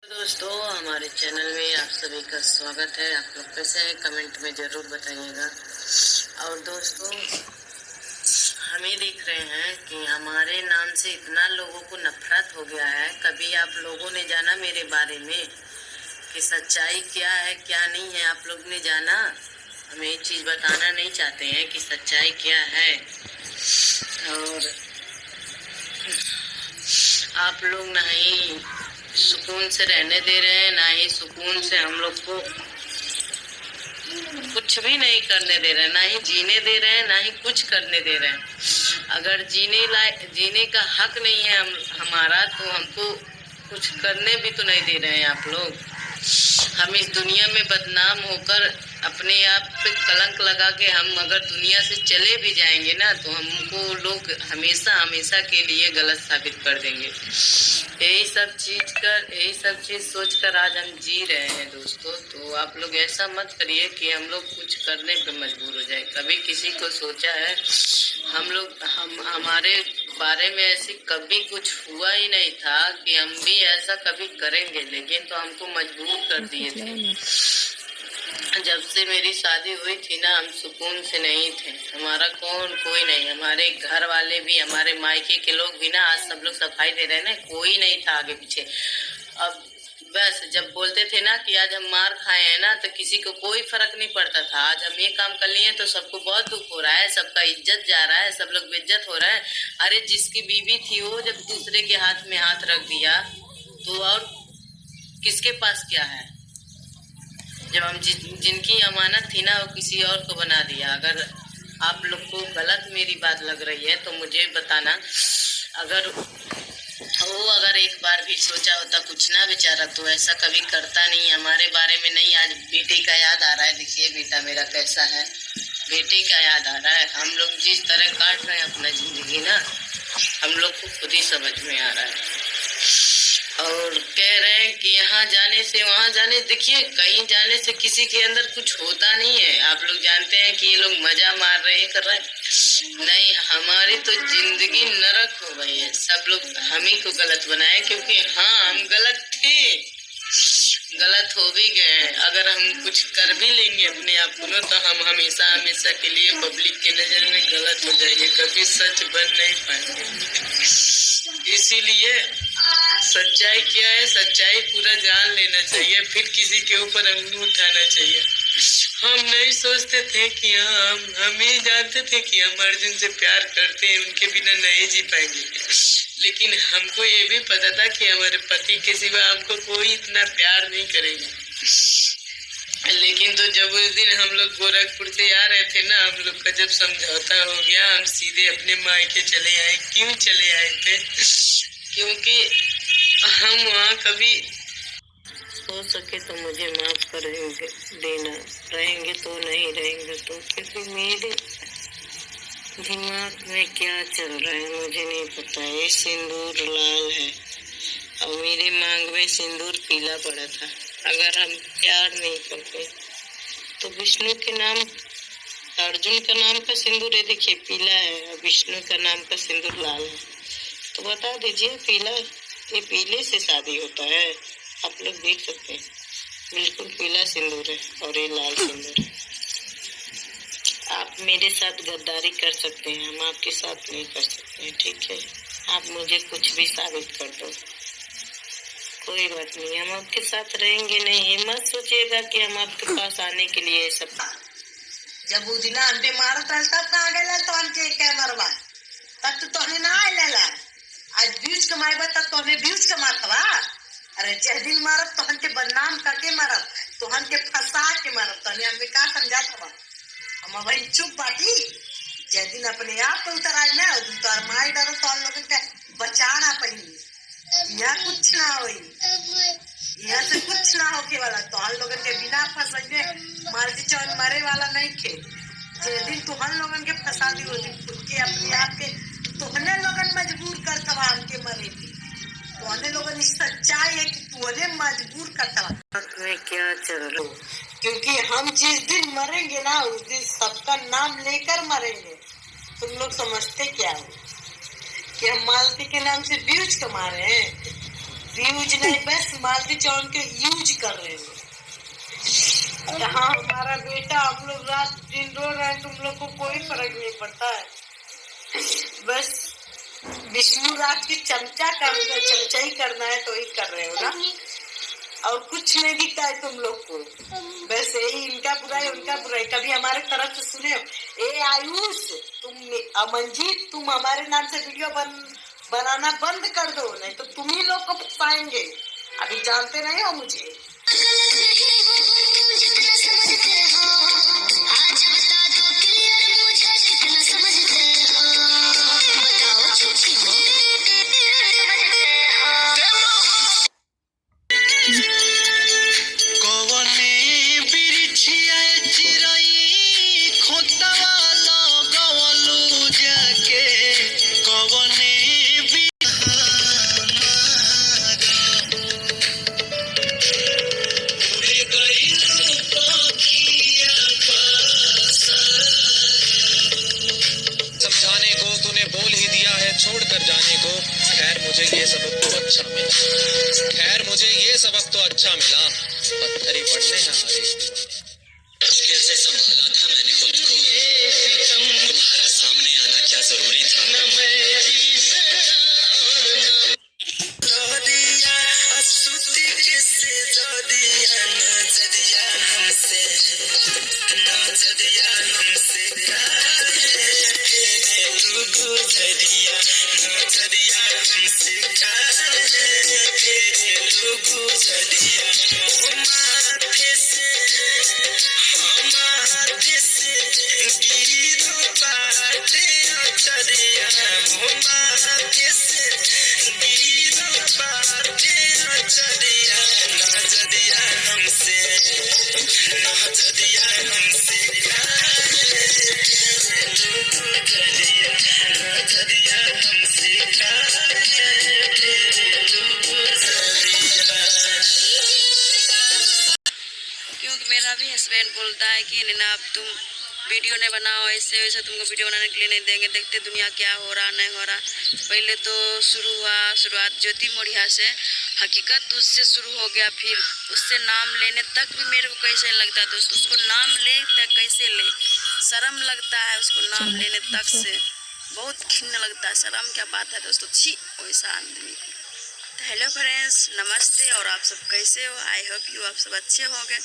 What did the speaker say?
दोस्तों, हमारे चैनल में आप सभी का स्वागत है। आप लोग कैसे हैं कमेंट में ज़रूर बताइएगा। और दोस्तों, हमें देख रहे हैं कि हमारे नाम से इतना लोगों को नफरत हो गया है। कभी आप लोगों ने जाना मेरे बारे में कि सच्चाई क्या है क्या नहीं है? आप लोग ने जाना? हमें एक चीज़ बताना नहीं चाहते हैं कि सच्चाई क्या है। और आप लोग ना ही सुकून से रहने दे रहे हैं, ना ही सुकून से हम लोग को कुछ भी नहीं करने दे रहे हैं, ना ही जीने दे रहे हैं, ना ही कुछ करने दे रहे हैं। अगर जीने का हक नहीं है हमारा, तो हमको कुछ करने भी तो नहीं दे रहे हैं आप लोग। हम इस दुनिया में बदनाम होकर अपने आप पे कलंक लगा के हम अगर दुनिया से चले भी जाएंगे ना, तो हमको लोग हमेशा हमेशा के लिए गलत साबित कर देंगे। यही सब चीज सोचकर आज हम जी रहे हैं दोस्तों। तो आप लोग ऐसा मत करिए कि हम लोग कुछ करने पे मजबूर हो जाए। कभी किसी को सोचा है? हमारे बारे में ऐसी कभी कुछ हुआ ही नहीं था कि हम भी ऐसा कभी करेंगे, लेकिन तो हमको मजबूर कर दिए थे। जब से मेरी शादी हुई थी ना, हम सुकून से नहीं थे। हमारा कोई नहीं, हमारे घर वाले भी, हमारे मायके के लोग भी ना, आज सब लोग सफाई दे रहे हैं ना, कोई नहीं था आगे पीछे। अब बस जब बोलते थे ना कि आज हम मार खाए हैं ना, तो किसी को कोई फर्क नहीं पड़ता था। आज हम ये काम कर लिए तो सबको बहुत दुख हो रहा है, सबका इज्जत जा रहा है, सब लोग बेइज्जत हो रहे हैं। अरे जिसकी बीवी थी वो जब दूसरे के हाथ में हाथ रख दिया, तो और किसके पास क्या है? जब हम जिनकी अमानत थी ना, वो किसी और को बना दिया। अगर आप लोग को गलत मेरी बात लग रही है तो मुझे बताना। अगर एक बार भी सोचा होता कुछ ना बेचारा, तो ऐसा कभी करता नहीं। हमारे बारे में नहीं। आज बेटे का याद आ रहा है। देखिए बेटा मेरा कैसा है, बेटे का याद आ रहा है। हम लोग जिस तरह काट रहे हैं अपना जिंदगी ना, हम लोग को खुद ही समझ में आ रहा है। और कह रहे हैं कि यहाँ जाने से वहाँ जाने। देखिए, कहीं जाने से किसी के अंदर कुछ होता नहीं है। आप लोग जानते हैं कि ये लोग मजा मार रहे हैं, कर रहे हैं। नहीं, हमारी तो जिंदगी नरक हो गई है। सब लोग हम ही को गलत बनाए, क्योंकि हाँ हम गलत थे, गलत हो भी गए। अगर हम कुछ कर भी लेंगे अपने आप को, तो हम हमेशा हमेशा के लिए पब्लिक के नजर में गलत हो जाएंगे, कभी सच बन नहीं पाएंगे। इसीलिए सच्चाई क्या है, सच्चाई पूरा जान लेना चाहिए, फिर किसी के ऊपर अंगुली उठाना चाहिए। हम नहीं सोचते थे कि हम ही जानते थे कि हम अर्जुन से प्यार करते हैं, उनके बिना नहीं जी पाएंगे। लेकिन हमको ये भी पता था कि हमारे पति के सिवा हमको कोई इतना प्यार नहीं करेगा। लेकिन तो जब उस दिन हम लोग गोरखपुर से आ रहे थे ना, हम लोग का जब समझौता हो गया, हम सीधे अपने मायके चले आए। क्यों चले आए थे? क्योंकि हम वहाँ कभी हो सके तो मुझे माफ कर देना, रहेंगे तो नहीं रहेंगे तो। क्योंकि मेरे दिमाग में क्या चल रहा है मुझे नहीं पता। ये सिंदूर लाल है और मेरे मांग में सिंदूर पीला पड़ा था। अगर हम प्यार नहीं करते तो विष्णु के नाम, अर्जुन का नाम का सिंदूर है देखिए पीला है, और विष्णु का नाम का सिंदूर लाल है। तो बता दीजिए, पीला, ये पीले से शादी होता है? आप लोग देख सकते हैं, बिल्कुल पीला सिंदूर है और ये लाल सिंदूर है। आप मेरे साथ गद्दारी कर सकते हैं, हम आपके साथ नहीं कर सकते हैं, ठीक है? आप मुझे कुछ भी साबित कर दो, कोई बात नहीं, हम आपके साथ रहेंगे नहीं। ये मत सोचिएगा कि हम आपके पास आने के लिए सब। जब वो दिन अंडे मारत तब कहाँ गया तो हमके क्या मरवा, तब तो तोहने ना आइला। आज व्यूज कमाएबा तब तोहने व्यूज कमातवा। अरे जह दिन मारब तोहन के बदनाम करके मारब, तोहन के फंसा के मारब। तोहने हमें का समझात हवा? हम भाई चुप बाटी। जह दिन अपने आप पे उतर आज ना, उतर माई डरो तो हम लोगन के बचाना पड़ी। यहाँ कुछ ना होई, यहाँ से कुछ ना होके वाला। तो हम लोगन के बिना फंसे मार के चौन मरे वाला नहीं खे। जे दिन तुहन लोगन के फंसा दी, वो दिन खुद के अपने आप के तुहने लोगन मजबूर कर तवा हमके मरे थे। तुहने लोगन इस सच्चाई है कि तुहने मजबूर कर तवा। में क्या चल रहा है? क्योंकि हम जिस दिन मरेंगे ना, उस दिन सबका नाम लेकर मरेंगे। तुम लोग समझते क्या हो कि हम मालती के नाम से व्यूज कमा रहे हैं? व्यूज नहीं, बस मालती चौन के यूज कर रहे हो। जहाँ हमारा बेटा, हम लोग रात दिन रो रहे हैं, तुम लोग को कोई फर्क नहीं पड़ता है। बस विष्णु राज की चमचा ही करना है तो ही कर रहे हो ना, और कुछ नहीं दिखता है तुम लोग को। बस यही इनका बुराई उनका बुराई। कभी हमारे तरफ से सुने हो? ए आयुष, तुम अमनजीत, तुम हमारे नाम से वीडियो बनाना बंद कर दो, नहीं तो तुम ही लोग को पाएंगे। अभी जानते नहीं हो मुझे। छोड़कर जाने को। खैर मुझे ये सबक तो अच्छा मिला, पत्थर ही पड़ने हैं हर एक दीवाने। मुश्किल से संभाला था मैंने खुद को, तुम्हारा सामने आना क्या जरूरी था। मेरा भी हस्बैंड बोलता है कि नैना अब तुम वीडियो नहीं बनाओ, ऐसे वैसे तुमको वीडियो बनाने के लिए नहीं देंगे। देखते दुनिया क्या हो रहा नहीं हो रहा। पहले तो शुरुआत ज्योति मोड़िया से, हकीकत उससे शुरू हो गया। फिर उससे नाम लेने तक भी मेरे को कैसे लगता है दोस्त, उसको नाम ले तक कैसे ले, शर्म लगता है उसको नाम लेने तक से, बहुत खिन्न लगता है। शर्म क्या बात है दोस्तों, छी वैसा आदमी को। तो हेलो फ्रेंड्स, नमस्ते, और आप सब कैसे हो? आई होप यू आप सब अच्छे होंगे।